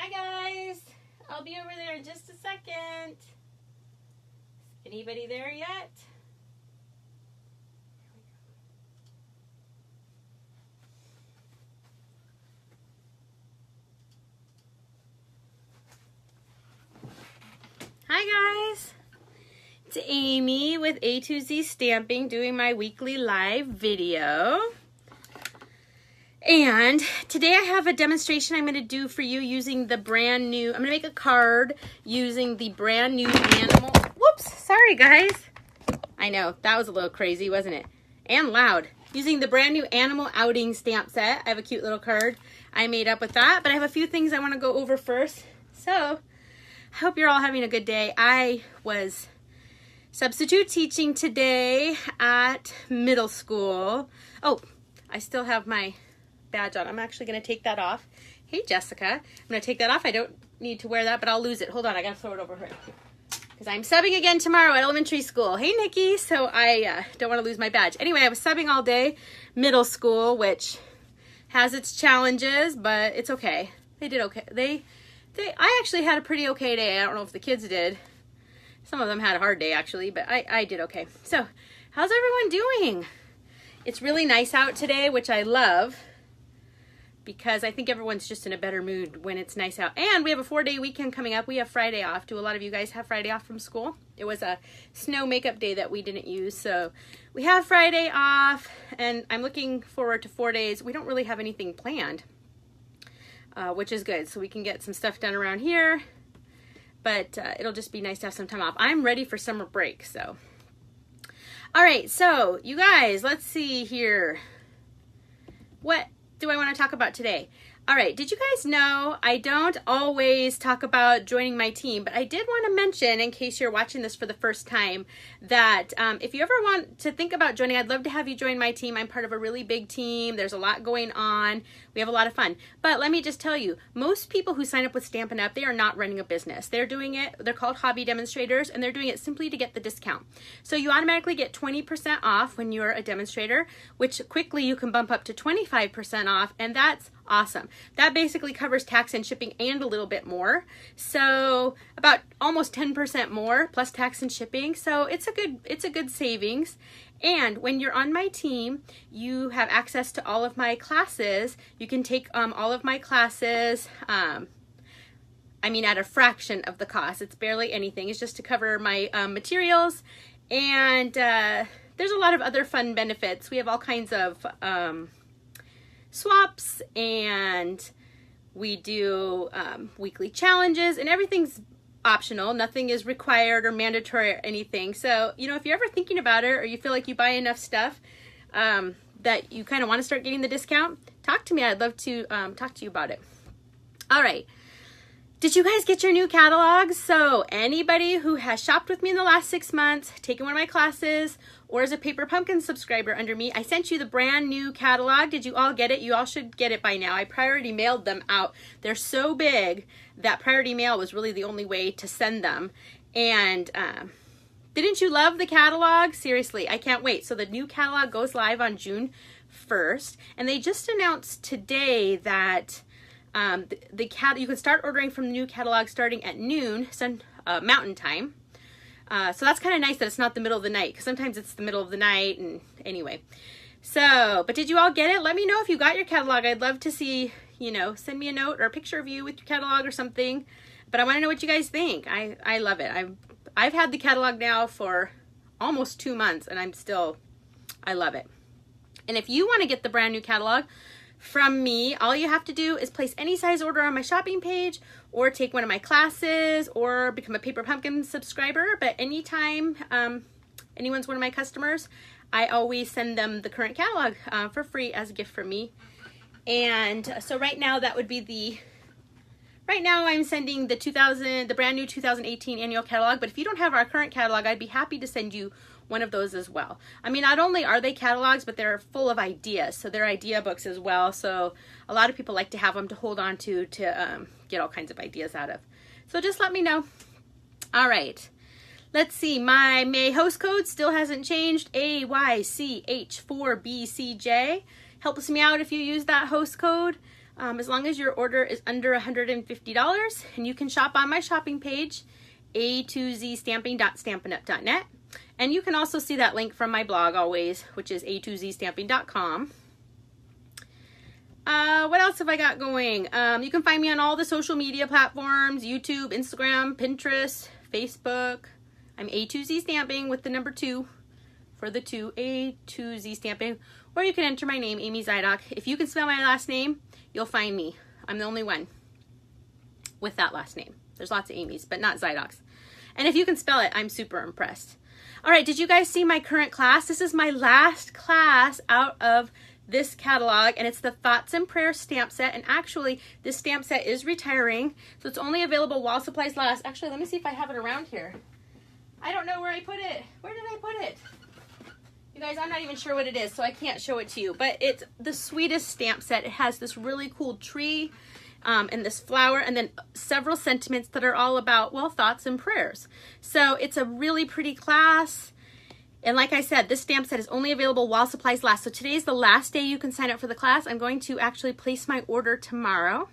Hi guys, I'll be over there in just a second. Anybody there yet? Hi guys, it's Amy with A to Z Stamping doing my weekly live video. And today I have a demonstration I'm going to do for you using the brand new, I'm going to make a card using the brand new animal. Whoops, sorry guys. I know, that was a little crazy, wasn't it? And loud. Using the brand new animal outing stamp set. I have a cute little card I made up with that, but I have a few things I want to go over first. So, I hope you're all having a good day. I was substitute teaching today at middle school. Oh, I still have my badge on. I'm actually going to take that off. Hey, Jessica. I'm going to take that off. I don't need to wear that, but I'll lose it. Hold on. I got to throw it over here. Because I'm subbing again tomorrow at elementary school. Hey, Nikki. So I don't want to lose my badge. Anyway, I was subbing all day middle school, which has its challenges, but it's okay. They did okay. I actually had a pretty okay day. I don't know if the kids did. Some of them had a hard day, actually, but I did okay. So, how's everyone doing? It's really nice out today, which I love, because I think everyone's just in a better mood when it's nice out. And we have a 4-day weekend coming up. We have Friday off. Do a lot of you guys have Friday off from school? It was a snow makeup day that we didn't use, so we have Friday off, and I'm looking forward to 4 days. We don't really have anything planned, which is good, so we can get some stuff done around here, but it'll just be nice to have some time off. I'm ready for summer break, so. All right, so you guys, let's see here. What do I want to talk about today? All right, did you guys know I don't always talk about joining my team, but I did want to mention, in case you're watching this for the first time, that if you ever want to think about joining, I'd love to have you join my team. I'm part of a really big team. There's a lot going on. We have a lot of fun. But let me just tell you, most people who sign up with Stampin' Up, they are not running a business. They're doing it, they're called hobby demonstrators, and they're doing it simply to get the discount. So you automatically get 20% off when you're a demonstrator, which quickly you can bump up to 25% off, and that's awesome. That basically covers tax and shipping and a little bit more. So about almost 10% more plus tax and shipping. So it's a good savings. And when you're on my team, you have access to all of my classes. You can take all of my classes, I mean, at a fraction of the cost. It's barely anything. It's just to cover my materials. And there's a lot of other fun benefits. We have all kinds of swaps, and we do weekly challenges, and everything's optional. Nothing is required or mandatory or anything. So, you know, if you're ever thinking about it, or you feel like you buy enough stuff that you kind of want to start getting the discount, talk to me. I'd love to talk to you about it. All right. Did you guys get your new catalogs? So anybody who has shopped with me in the last 6 months, taken one of my classes, or is a Paper Pumpkin subscriber under me, I sent you the brand new catalog. Did you all get it? You all should get it by now. I priority mailed them out. They're so big that priority mail was really the only way to send them. And didn't you love the catalog? Seriously, I can't wait. So the new catalog goes live on June 1st. And they just announced today that you can start ordering from the new catalog starting at noon Mountain Time. So that's kind of nice that it's not the middle of the night, because sometimes it's the middle of the night, and anyway. So, but did you all get it? Let me know if you got your catalog. I'd love to see, you know, send me a note or a picture of you with your catalog or something. But I want to know what you guys think. I love it. I've had the catalog now for almost 2 months, and I love it. And if you want to get the brand new catalog from me, all you have to do is place any size order on my shopping page, or take one of my classes, or become a Paper Pumpkin subscriber. But anytime anyone's one of my customers, I always send them the current catalog for free as a gift from me. And so right now that would be right now I'm sending the brand new 2018 annual catalog. But if you don't have our current catalog, I'd be happy to send you one of those as well. I mean, not only are they catalogs, but they're full of ideas. So they're idea books as well. So a lot of people like to have them to hold on to get all kinds of ideas out of. So just let me know. All right. Let's see. My May host code still hasn't changed. AYCH4BCJ. Helps me out if you use that host code. as long as your order is under $150, and you can shop on my shopping page, a2zstamping.stampinup.net. And you can also see that link from my blog always, which is a2zstamping.com. What else have I got going? You can find me on all the social media platforms, YouTube, Instagram, Pinterest, Facebook. I'm A2Z Stamping with the number 2 for the 2, A2Z Stamping. Or you can enter my name, Amy Zuydhoek. If you can spell my last name, you'll find me. I'm the only one with that last name. There's lots of Amy's, but not Zuydhoeks. And if you can spell it, I'm super impressed. All right, did you guys see my current class? This is my last class out of this catalog, and it's the Thoughts and Prayers stamp set. And actually, this stamp set is retiring, so it's only available while supplies last. Actually, let me see if I have it around here. I don't know where I put it. Where did I put it? You guys, I'm not even sure what it is, so I can't show it to you. But it's the sweetest stamp set. It has this really cool tree and this flower, and then several sentiments that are all about, well, thoughts and prayers. So it's a really pretty class. And like I said, this stamp set is only available while supplies last. So today's the last day you can sign up for the class. I'm going to actually place my order tomorrow.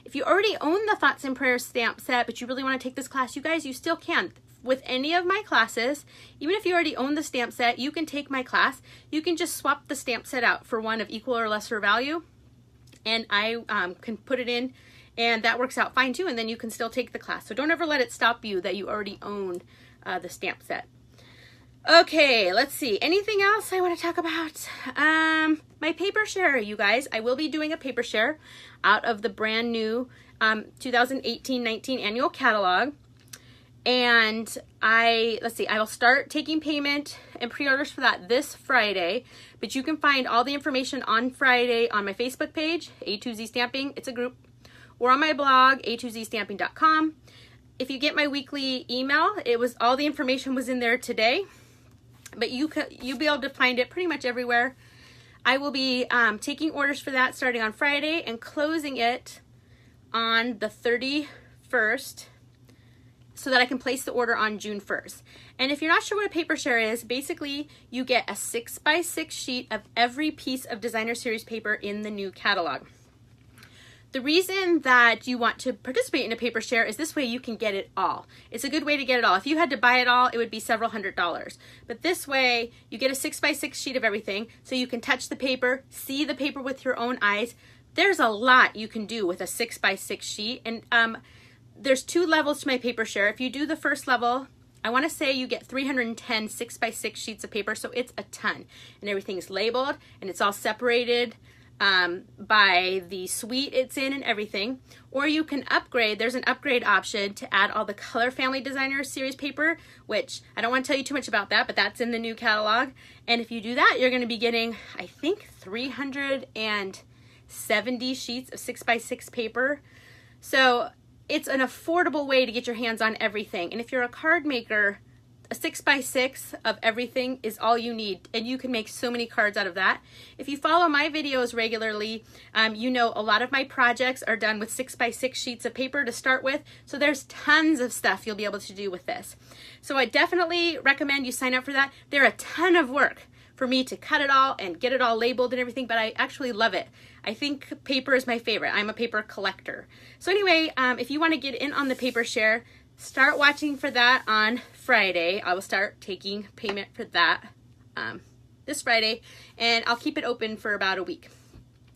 If you already own the Thoughts and Prayers stamp set, but you really want to take this class, you guys, you still can. With any of my classes, even if you already own the stamp set, you can take my class. You can just swap the stamp set out for one of equal or lesser value, and I can put it in, and that works out fine too, and then you can still take the class. So don't ever let it stop you that you already own the stamp set. Okay, let's see. Anything else I want to talk about? My paper share, you guys. I will be doing a paper share out of the brand new 2018-19 annual catalog. And I will start taking payment and pre-orders for that this Friday, but you can find all the information on Friday on my Facebook page, A2Z Stamping, it's a group, or on my blog, a2zstamping.com. If you get my weekly email, all the information was in there today, but you'll be able to find it pretty much everywhere. I will be taking orders for that starting on Friday and closing it on the 31st, so that I can place the order on June 1st. And if you're not sure what a paper share is, basically you get a 6x6 sheet of every piece of designer series paper in the new catalog. The reason that you want to participate in a paper share is this way you can get it all. It's a good way to get it all. If you had to buy it all, it would be several $100s. But this way, you get a 6x6 sheet of everything, so you can touch the paper, see the paper with your own eyes. There's a lot you can do with a 6x6 sheet, and there's 2 levels to my paper share. If you do the first level, I want to say you get 310 6x6 sheets of paper, so it's a ton. And everything's labeled, and it's all separated by the suite it's in and everything. Or you can upgrade. There's an upgrade option to add all the Color Family Designer Series paper, which I don't want to tell you too much about that, but that's in the new catalog. And if you do that, you're going to be getting, I think, 370 sheets of 6x6 paper. So it's an affordable way to get your hands on everything. And if you're a card maker, a 6x6 of everything is all you need, and you can make so many cards out of that. If you follow my videos regularly, you know a lot of my projects are done with 6x6 sheets of paper to start with, so there's tons of stuff you'll be able to do with this. So I definitely recommend you sign up for that. They're a ton of work for me to cut it all and get it all labeled and everything, but I actually love it. I think paper is my favorite. I'm a paper collector. So anyway, if you want to get in on the paper share, start watching for that on Friday. I will start taking payment for that this Friday, and I'll keep it open for about a week.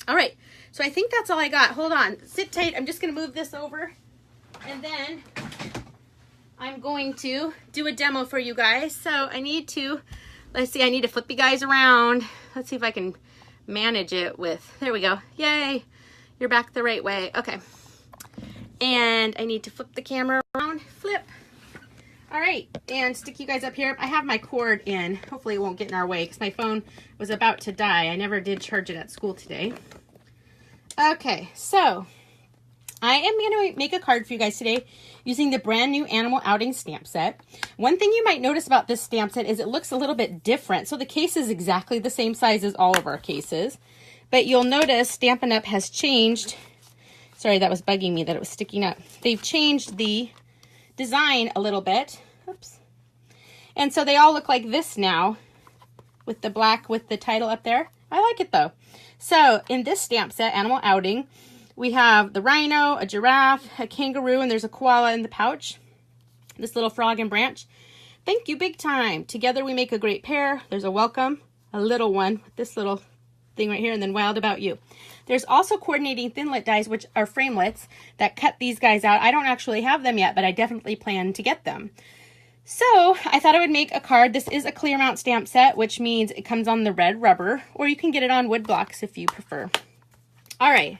All right, so I think that's all I got. Hold on, sit tight. I'm just going to move this over, and then I'm going to do a demo for you guys. So I need to, let's see, I need to flip you guys around. Let's see if I can manage it with, there we go. Yay, you're back the right way. Okay. And I need to flip the camera around, flip. All right, and stick you guys up here. I have my cord in. Hopefully it won't get in our way because my phone was about to die. I never did charge it at school today. Okay, so I am going to make a card for you guys today using the brand new Animal Outing stamp set. One thing you might notice about this stamp set is it looks a little bit different. So the case is exactly the same size as all of our cases, but you'll notice Stampin' Up! Has changed. Sorry, that was bugging me that it was sticking up. They've changed the design a little bit. Oops. And so they all look like this now with the black with the title up there. I like it though. So in this stamp set, Animal Outing, We have the rhino, a giraffe, a kangaroo, and there's a koala in the pouch. This little frog and branch. Thank you, big time. Together we make a great pair. There's a welcome, a little one with this little thing right here, and then wild about you. There's also coordinating thinlet dies, which are framelits that cut these guys out. I don't actually have them yet, but I definitely plan to get them. So I thought I would make a card. This is a clear mount stamp set, which means it comes on the red rubber, or you can get it on wood blocks if you prefer. All right,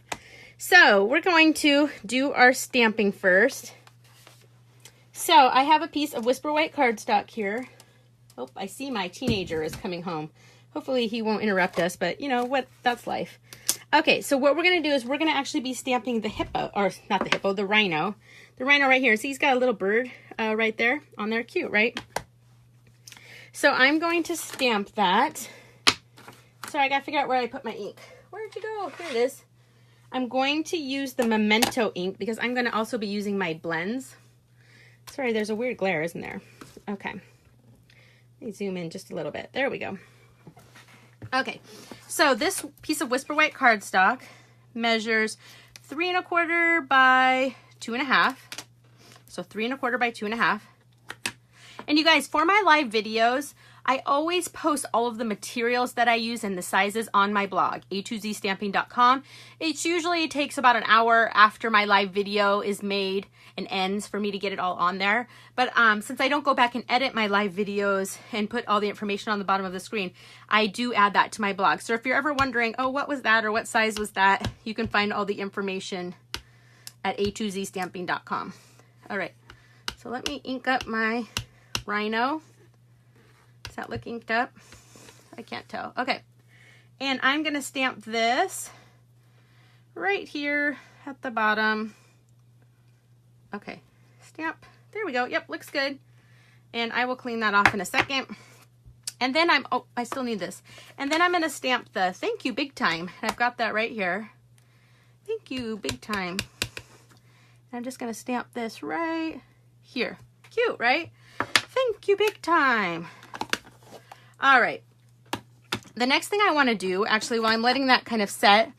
so we're going to do our stamping first. So I have a piece of Whisper White cardstock here. Oh, I see my teenager is coming home. Hopefully he won't interrupt us, but you know what, that's life. Okay, so what we're gonna do is we're gonna actually be stamping the hippo, or not the hippo, the rhino. The rhino right here. See, he's got a little bird right there on there. Cute, right? So I'm going to stamp that. Sorry, I gotta figure out where I put my ink. Where'd you go? Here it is. I'm going to use the Memento ink because I'm gonna also be using my blends. Sorry, there's a weird glare, isn't there? Okay. Let me zoom in just a little bit. There we go. Okay, so this piece of Whisper White cardstock measures 3 1/4 by 2 1/2. So 3 1/4 by 2 1/2. And you guys, for my live videos, I always post all of the materials that I use and the sizes on my blog, a2zstamping.com. It usually takes about an hour after my live video is made and ends for me to get it all on there. But since I don't go back and edit my live videos and put all the information on the bottom of the screen, I do add that to my blog. So if you're ever wondering, oh, what was that or what size was that, you can find all the information at a2zstamping.com. All right, so let me ink up my rhino. Does that look inked up? I can't tell. Okay, and I'm gonna stamp this right here at the bottom. Okay, stamp. There we go. Yep, looks good. And I will clean that off in a second. And then I still need this. And then I'm gonna stamp the thank you big time. And I've got that right here. Thank you big time. And I'm just gonna stamp this right here. Cute, right? Thank you big time. All right. The next thing I want to do, actually, while I'm letting that kind of set,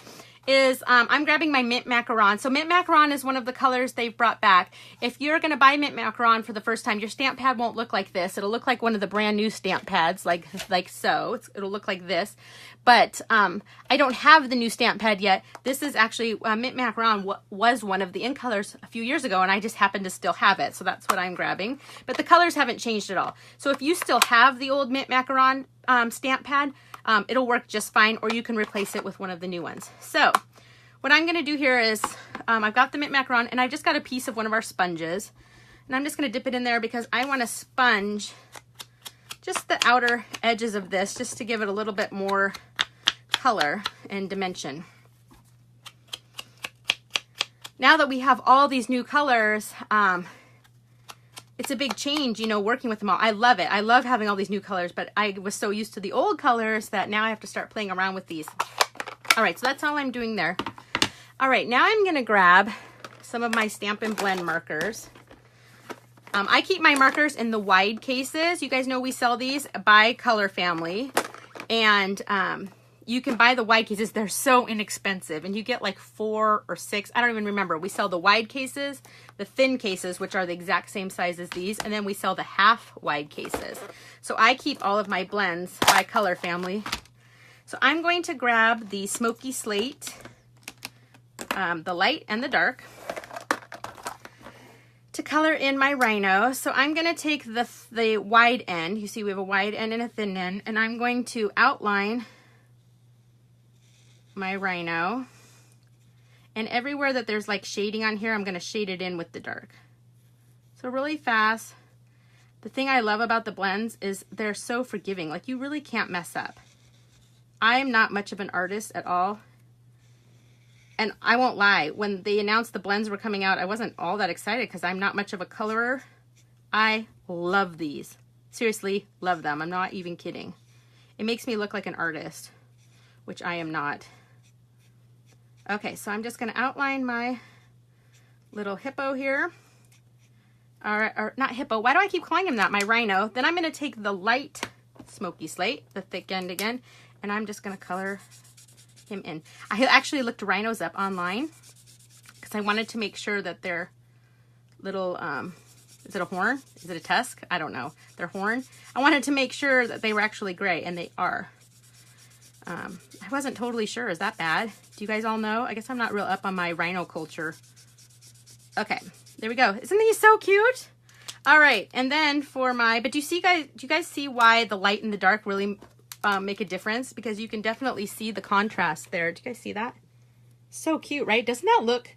is I'm grabbing my mint macaron. So mint macaron is one of the colors they've brought back. If you're going to buy mint macaron for the first time, your stamp pad won't look like this. It'll look like one of the brand new stamp pads, like so. It'll look like this. But I don't have the new stamp pad yet. This is actually, mint macaron was one of the in colors a few years ago, and I just happen to still have it. So that's what I'm grabbing. But the colors haven't changed at all. So if you still have the old mint macaron stamp pad, it'll work just fine, or you can replace it with one of the new ones. So what I'm going to do here is I've got the mint macaron, and I've just got a piece of one of our sponges, and I'm just going to dip it in there because I want to sponge just the outer edges of this just to give it a little bit more color and dimension. Now that we have all these new colors, it's a big change, you know, working with them all. I love it. I love having all these new colors, but I was so used to the old colors that now I have to start playing around with these. All right, so that's all I'm doing there. All right, now I'm gonna grab some of my Stampin' Blend markers. I keep my markers in the wide cases. You guys know we sell these by color family, and you can buy the wide cases. They're so inexpensive, and you get like 4 or 6. I don't even remember. We sell the wide cases, the thin cases, which are the exact same size as these, and then we sell the half wide cases. So I keep all of my blends by color family. So I'm going to grab the Smoky Slate, the light and the dark, to color in my rhino. So I'm going to take the wide end. You see we have a wide end and a thin end, and I'm going to outline my rhino, and everywhere that there's like shading on here, I'm going to shade it in with the dark. So really fast. The thing I love about the blends is they're so forgiving. Like, you really can't mess up. I'm not much of an artist at all, and I won't lie, when they announced the blends were coming out, I wasn't all that excited because I'm not much of a colorer. I love these. Seriously, love them. I'm not even kidding. It makes me look like an artist, which I am not. Okay, so I'm just going to outline my little hippo here. All right, or not hippo. Why do I keep calling him that? My rhino. Then I'm going to take the light Smoky Slate, the thick end again, and I'm just going to color him in. I actually looked rhinos up online, because I wanted to make sure that their little, is it a horn? Is it a tusk? I don't know. Their horn. I wanted to make sure that they were actually gray, and they are. I wasn't totally sure. Is that bad? Do you guys all know? I guess I'm not real up on my rhino culture. Okay, there we go. Isn't he so cute? All right, and then for my, but do you guys see why the light and the dark really make a difference? Because you can definitely see the contrast there. Do you guys see that? So cute, right? Doesn't that look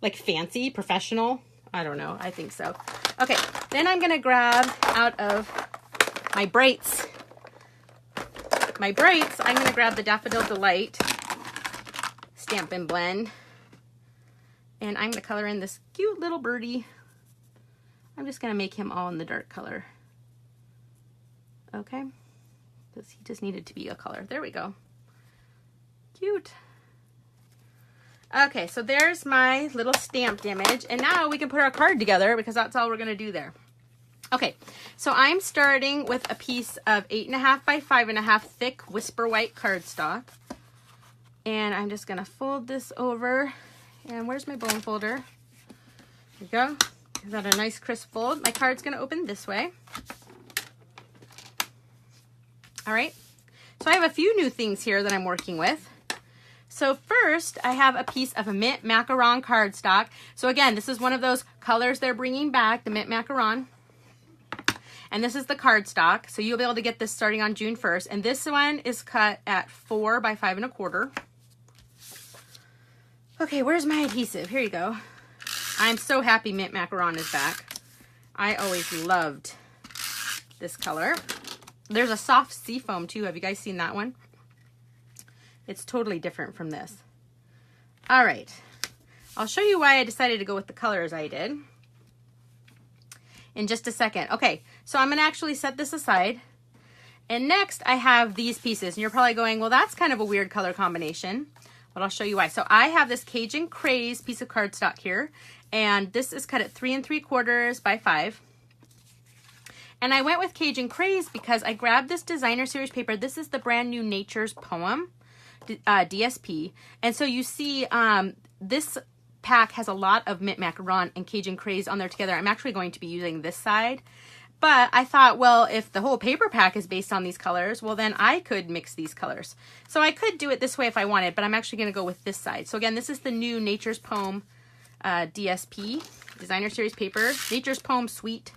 like fancy, professional? I don't know. I think so. Okay, then I'm going to grab out of my brights. I'm going to grab the Daffodil Delight Stampin' Blend. And I'm going to color in this cute little birdie. I'm just going to make him all in the dark color. Okay. Because he just needed to be a color. There we go. Cute. Okay, so there's my little stamped image. And now we can put our card together because that's all we're going to do there. Okay, so I'm starting with a piece of 8.5 by 5.5 thick Whisper White cardstock. And I'm just going to fold this over. And where's my bone folder? There we go. Is that a nice crisp fold? My card's going to open this way. All right. So I have a few new things here that I'm working with. So first, I have a piece of a mint macaron cardstock. So again, this is one of those colors they're bringing back, the mint macaron. And this is the cardstock. So you'll be able to get this starting on June 1st. And this one is cut at 4 by 5.25. Okay, where's my adhesive? Here you go. I'm so happy mint macaron is back. I always loved this color. There's a soft seafoam too. Have you guys seen that one? It's totally different from this. All right. I'll show you why I decided to go with the colors I did in just a second. Okay, so I'm going to actually set this aside. And next I have these pieces. And you're probably going, well, that's kind of a weird color combination. But I'll show you why. So I have this Cajun Craze piece of cardstock here. And this is cut at 3 3/4 by 5. And I went with Cajun Craze because I grabbed this designer series paper. This is the brand new Nature's Poem, DSP. And so you see this pack has a lot of mint macaron and Cajun Craze on there together. I'm actually going to be using this side. But I thought, well, if the whole paper pack is based on these colors, well, then I could mix these colors. So I could do it this way if I wanted, but I'm actually going to go with this side. So again, this is the new Nature's Poem DSP, Designer Series Paper, Nature's Poem Suite.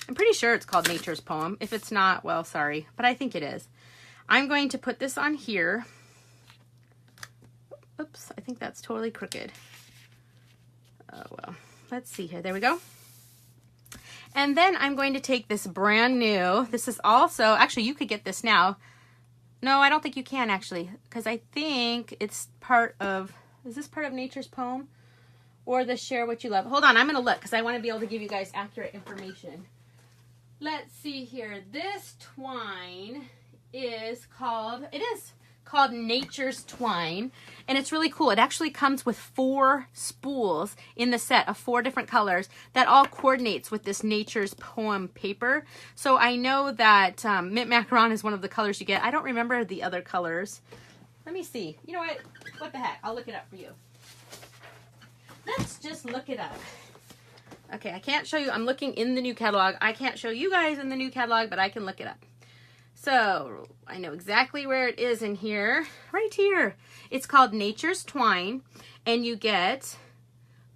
I'm pretty sure it's called Nature's Poem. If it's not, well, sorry, but I think it is. I'm going to put this on here. Oops, I think that's totally crooked. Oh, well, let's see here. There we go. And then I'm going to take this brand new, this is also, actually you could get this now. No, I don't think you can actually, because I think it's part of, is this part of Nature's Poem? Or the Share What You Love? Hold on, I'm going to look because I want to be able to give you guys accurate information. Let's see here. This twine is called, it is called Nature's Twine. And it's really cool. It actually comes with 4 spools in the set of 4 different colors that all coordinates with this Nature's Poem paper. So I know that mint macaron is one of the colors you get. I don't remember the other colors. Let me see. You know what? What the heck? I'll look it up for you. Let's just look it up. Okay, I can't show you. I'm looking in the new catalog. I can't show you guys in the new catalog, but I can look it up. So I know exactly where it is in here. Right here. It's called Nature's Twine, and you get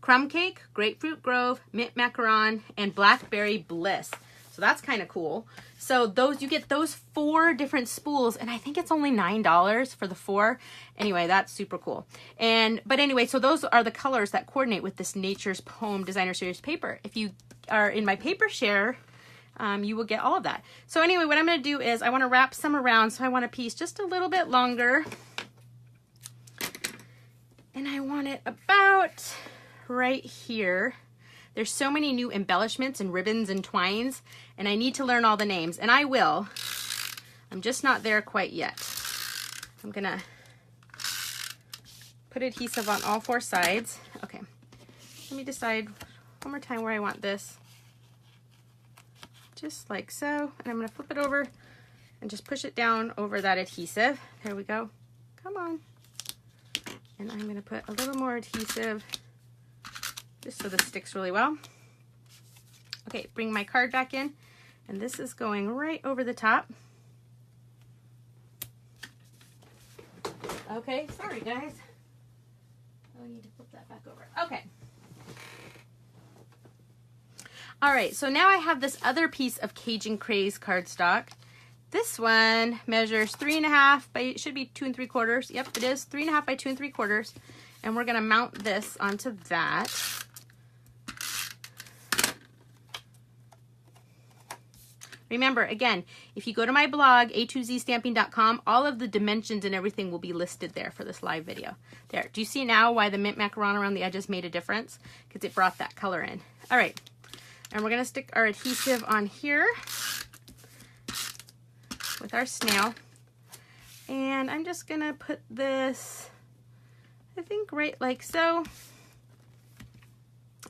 Crumb Cake, Grapefruit Grove, Mint Macaron, and Blackberry Bliss. So that's kind of cool. So those, you get those 4 different spools, and I think it's only $9 for the 4. Anyway, that's super cool. But anyway, so those are the colors that coordinate with this Nature's Poem Designer Series paper. If you are in my paper share, you will get all of that. So anyway, what I'm going to do is I want to wrap some around. So I want a piece just a little bit longer. And I want it about right here. There's so many new embellishments and ribbons and twines, and I need to learn all the names, and I will. I'm just not there quite yet. I'm gonna put adhesive on all 4 sides. Okay, let me decide one more time where I want this. Just like so, and I'm gonna flip it over and just push it down over that adhesive. There we go. Come on. And I'm gonna put a little more adhesive just so this sticks really well. Okay, bring my card back in, and this is going right over the top. Okay, sorry guys. I need to flip that back over. Okay. All right, so now I have this other piece of Cajun Craze cardstock. This one measures 3.5 by, it should be 2 3/4. Yep, it is 3.5 by 2 3/4. And we're gonna mount this onto that. Remember, again, if you go to my blog, a2zstamping.com, all of the dimensions and everything will be listed there for this live video. There, do you see now why the mint macaron around the edges made a difference? Because it brought that color in. All right, and we're gonna stick our adhesive on here with our snail. And I'm just gonna put this, I think right like so.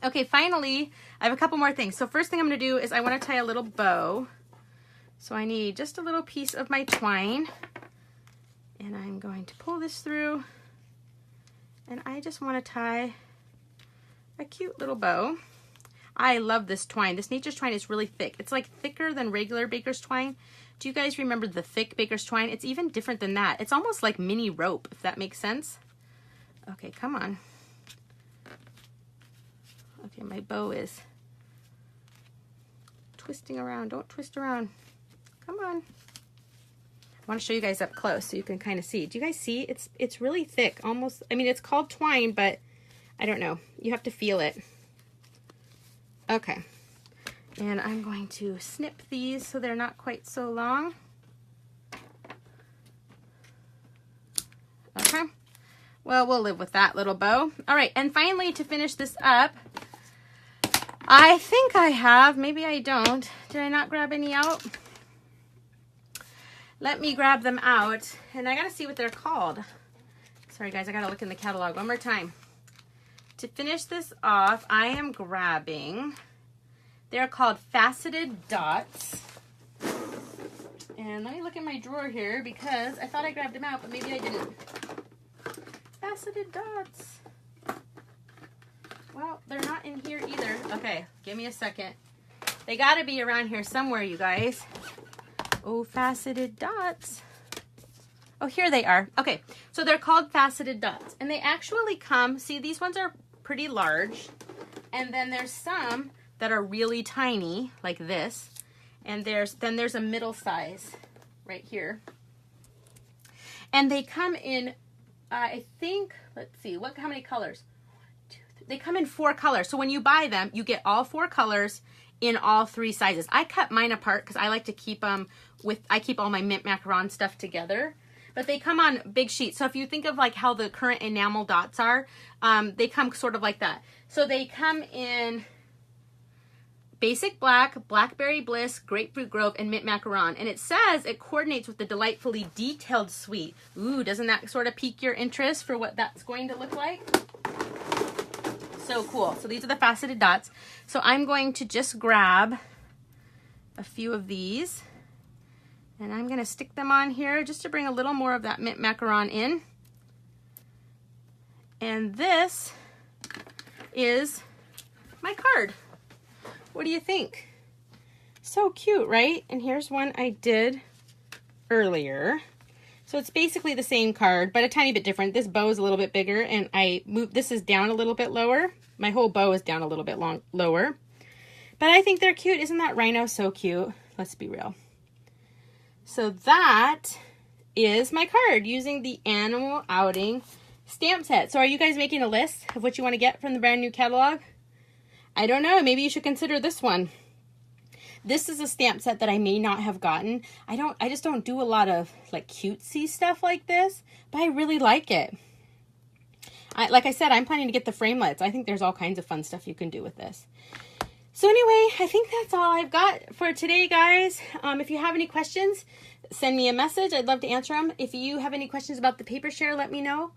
Okay, finally, I have a couple more things. So first thing I'm gonna do is I wanna tie a little bow. So I need just a little piece of my twine, and I'm going to pull this through, and I just want to tie a cute little bow. I love this twine. This Nature's twine is really thick. It's like thicker than regular baker's twine. Do you guys remember the thick baker's twine? It's even different than that. It's almost like mini rope, if that makes sense. Okay, come on. Okay, my bow is twisting around. Don't twist around. Come on. I want to show you guys up close so you can kind of see. Do you guys see? It's really thick. Almost, I mean, it's called twine, but I don't know. You have to feel it. Okay. And I'm going to snip these so they're not quite so long. Okay. Well, we'll live with that little bow. All right. And finally, to finish this up, I think I have, maybe I don't. Did I not grab any out? Let me grab them out, and I gotta see what they're called. Sorry guys, I gotta look in the catalog one more time. To finish this off, I am grabbing, they're called faceted dots. And let me look in my drawer here because I thought I grabbed them out, but maybe I didn't. Faceted dots. Well, they're not in here either. Okay, give me a second. They gotta be around here somewhere, you guys. Oh, faceted dots. Oh, here they are. Okay, so they're called faceted dots. And they actually come, see, these ones are pretty large. And then there's some that are really tiny, like this. And then there's a middle size right here. And they come in, I think, let's see, how many colors? They come in 4 colors. So when you buy them, you get all 4 colors in all 3 sizes. I cut mine apart because I like to keep them I keep all my mint macaron stuff together. But they come on big sheets. So if you think of like how the current enamel dots are, they come sort of like that. So they come in Basic Black, Blackberry Bliss, Grapefruit Grove, and Mint Macaron. And it says it coordinates with the delightfully detailed suite. Ooh, doesn't that sort of pique your interest for what that's going to look like? So cool. So these are the faceted dots. So I'm going to just grab a few of these, and I'm going to stick them on here just to bring a little more of that mint macaron in. And this is my card. What do you think? So cute, right? And here's one I did earlier. So it's basically the same card, but a tiny bit different. This bow is a little bit bigger, and I moved, this is down a little bit lower. My whole bow is down a little bit lower. But I think they're cute. Isn't that rhino so cute? Let's be real. So that is my card using the Animal Outing stamp set. So are you guys making a list of what you want to get from the brand new catalog? I don't know. Maybe you should consider this one. This is a stamp set that I may not have gotten. I just don't do a lot of like cutesy stuff like this, but I really like it. Like I said, I'm planning to get the framelits. I think there's all kinds of fun stuff you can do with this. So anyway, I think that's all I've got for today, guys. If you have any questions, send me a message. I'd love to answer them. If you have any questions about the paper share, let me know.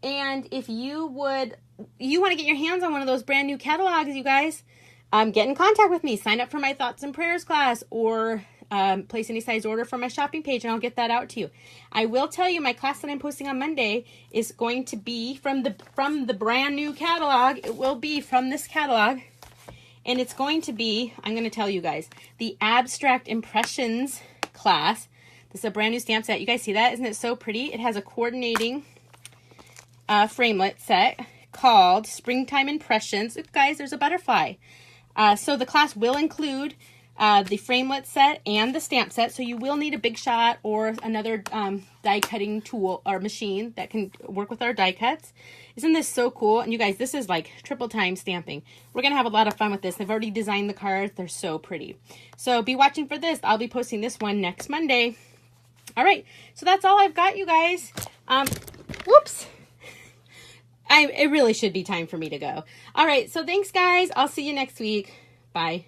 And if you want to get your hands on one of those brand new catalogs, you guys, get in contact with me. Sign up for my Thoughts and Prayers class, or place any size order from my shopping page, and I'll get that out to you. I will tell you, my class that I'm posting on Monday is going to be from the brand new catalog. It will be from this catalog, and it's going to be, I'm going to tell you guys, the Abstract Impressions class. This is a brand new stamp set. You guys see that? Isn't it so pretty? It has a coordinating framelit set called Springtime Impressions. Look, guys, there's a butterfly. So the class will include the framelit set and the stamp set. So you will need a Big Shot or another die cutting tool or machine that can work with our die cuts. Isn't this so cool? And you guys, this is like triple time stamping. We're going to have a lot of fun with this. I've already designed the cards. They're so pretty. So be watching for this. I'll be posting this one next Monday. All right. So that's all I've got, you guys. Whoops. It really should be time for me to go. All right. So thanks, guys. I'll see you next week. Bye.